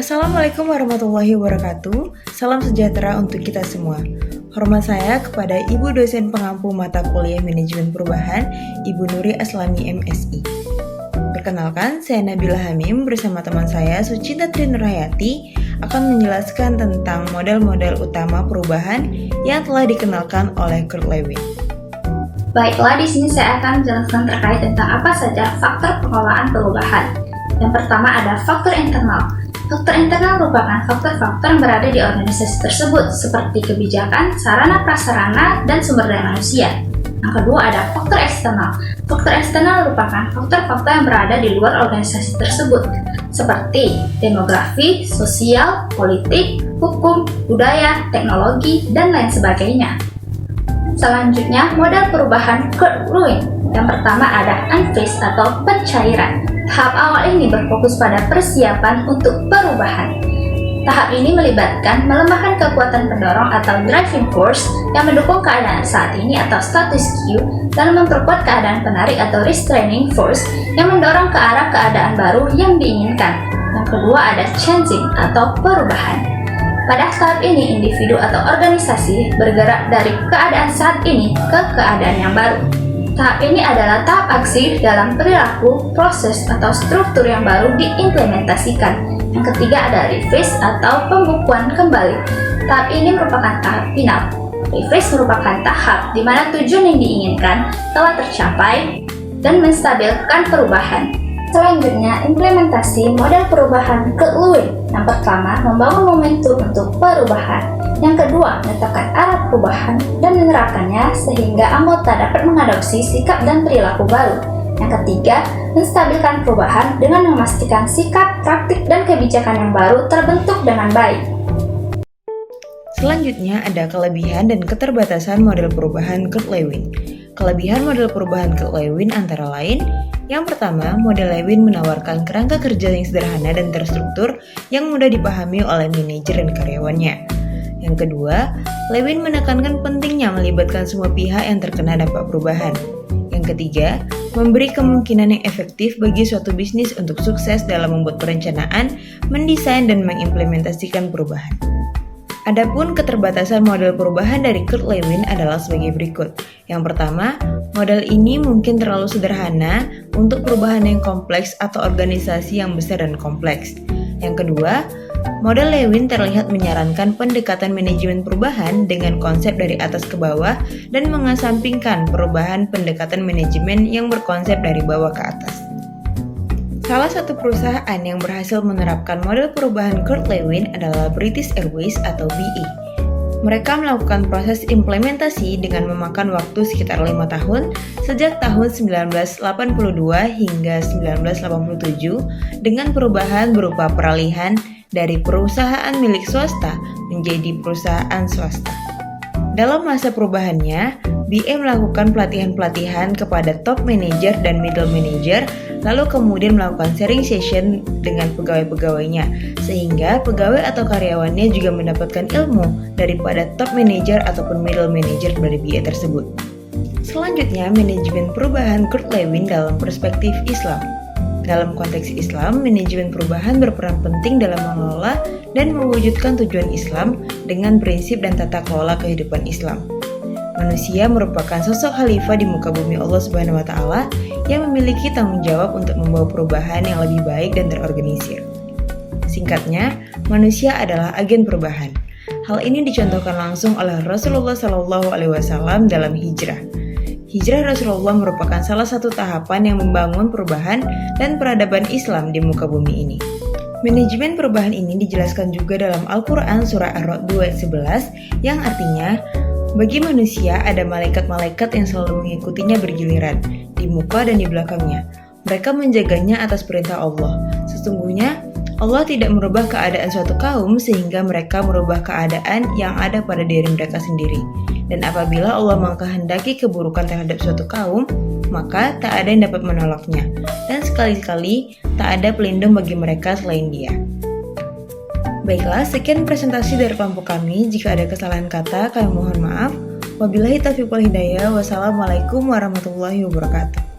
Assalamualaikum warahmatullahi wabarakatuh. Salam sejahtera untuk kita semua. Hormat saya kepada Ibu dosen pengampu mata kuliah Manajemen Perubahan, Ibu Nuri Aslami MSI. Perkenalkan, saya Nabila Hamim bersama teman saya Sucinta Trinurhayati akan menjelaskan tentang model-model utama perubahan yang telah dikenalkan oleh Kurt Lewin. Baiklah, di sini saya akan menjelaskan terkait tentang apa saja faktor pengelolaan perubahan. Yang pertama ada faktor internal. Faktor internal merupakan faktor-faktor yang berada di organisasi tersebut, seperti kebijakan, sarana prasarana, dan sumber daya manusia. Yang kedua ada faktor eksternal. Faktor eksternal merupakan faktor-faktor yang berada di luar organisasi tersebut, seperti demografi, sosial, politik, hukum, budaya, teknologi, dan lain sebagainya. Selanjutnya, model perubahan Kurt Lewin. Yang pertama ada unphase atau pencairan. Tahap awal ini berfokus pada persiapan untuk perubahan. Tahap ini melibatkan melemahkan kekuatan pendorong atau driving force yang mendukung keadaan saat ini atau status quo dan memperkuat keadaan penarik atau restraining force yang mendorong ke arah keadaan baru yang diinginkan. Yang kedua ada changing atau perubahan. Pada tahap ini, individu atau organisasi bergerak dari keadaan saat ini ke keadaan yang baru. Tahap ini adalah tahap aksi dalam perilaku, proses, atau struktur yang baru diimplementasikan. Yang ketiga ada rephase atau pembukuan kembali. Tahap ini merupakan tahap final. Rephase merupakan tahap di mana tujuan yang diinginkan telah tercapai dan menstabilkan perubahan. Selanjutnya, implementasi model perubahan Kurt Lewin. Yang pertama, membangun momentum untuk perubahan. Yang kedua, menetapkan arah perubahan dan menerapkannya sehingga anggota dapat mengadopsi sikap dan perilaku baru. Yang ketiga, menstabilkan perubahan dengan memastikan sikap, praktik, dan kebijakan yang baru terbentuk dengan baik. Selanjutnya ada kelebihan dan keterbatasan model perubahan Kurt Lewin. Kelebihan model perubahan Kurt Lewin antara lain, yang pertama, model Lewin menawarkan kerangka kerja yang sederhana dan terstruktur yang mudah dipahami oleh manajer dan karyawannya. Yang kedua, Lewin menekankan pentingnya melibatkan semua pihak yang terkena dampak perubahan. Yang ketiga, memberi kemungkinan yang efektif bagi suatu bisnis untuk sukses dalam membuat perencanaan, mendesain, dan mengimplementasikan perubahan. Adapun keterbatasan model perubahan dari Kurt Lewin adalah sebagai berikut. Yang pertama, model ini mungkin terlalu sederhana untuk perubahan yang kompleks atau organisasi yang besar dan kompleks. Yang kedua, model Lewin terlihat menyarankan pendekatan manajemen perubahan dengan konsep dari atas ke bawah dan mengesampingkan perubahan pendekatan manajemen yang berkonsep dari bawah ke atas. Salah satu perusahaan yang berhasil menerapkan model perubahan Kurt Lewin adalah British Airways atau BA. Mereka melakukan proses implementasi dengan memakan waktu sekitar 5 tahun sejak tahun 1982 hingga 1987 dengan perubahan berupa peralihan dari perusahaan milik swasta menjadi perusahaan swasta. Dalam masa perubahannya, BA melakukan pelatihan-pelatihan kepada top manager dan middle manager, lalu kemudian melakukan sharing session dengan pegawai-pegawainya, sehingga pegawai atau karyawannya juga mendapatkan ilmu daripada top manager ataupun middle manager dari BA tersebut. Selanjutnya, manajemen perubahan Kurt Lewin dalam perspektif Islam. Dalam konteks Islam, manajemen perubahan berperan penting dalam mengelola dan mewujudkan tujuan Islam dengan prinsip dan tata kelola kehidupan Islam. Manusia merupakan sosok khalifah di muka bumi Allah Subhanahu wa Ta'ala yang memiliki tanggung jawab untuk membawa perubahan yang lebih baik dan terorganisir. Singkatnya, manusia adalah agen perubahan. Hal ini dicontohkan langsung oleh Rasulullah SAW dalam hijrah. Hijrah Rasulullah merupakan salah satu tahapan yang membangun perubahan dan peradaban Islam di muka bumi ini. Manajemen perubahan ini dijelaskan juga dalam Al-Quran surah Ar-Ra'd 2:11 yang artinya, bagi manusia ada malaikat-malaikat yang selalu mengikutinya bergiliran, di muka dan di belakangnya. Mereka menjaganya atas perintah Allah. Sesungguhnya, Allah tidak merubah keadaan suatu kaum sehingga mereka merubah keadaan yang ada pada diri mereka sendiri. Dan apabila Allah mengkehendaki keburukan terhadap suatu kaum, maka tak ada yang dapat menolaknya. Dan sekali-kali tak ada pelindung bagi mereka selain Dia. Baiklah, sekian presentasi dari kelompok kami. Jika ada kesalahan kata, kami mohon maaf. Wabillahi taufiq wal hidayah. Wassalamualaikum warahmatullahi wabarakatuh.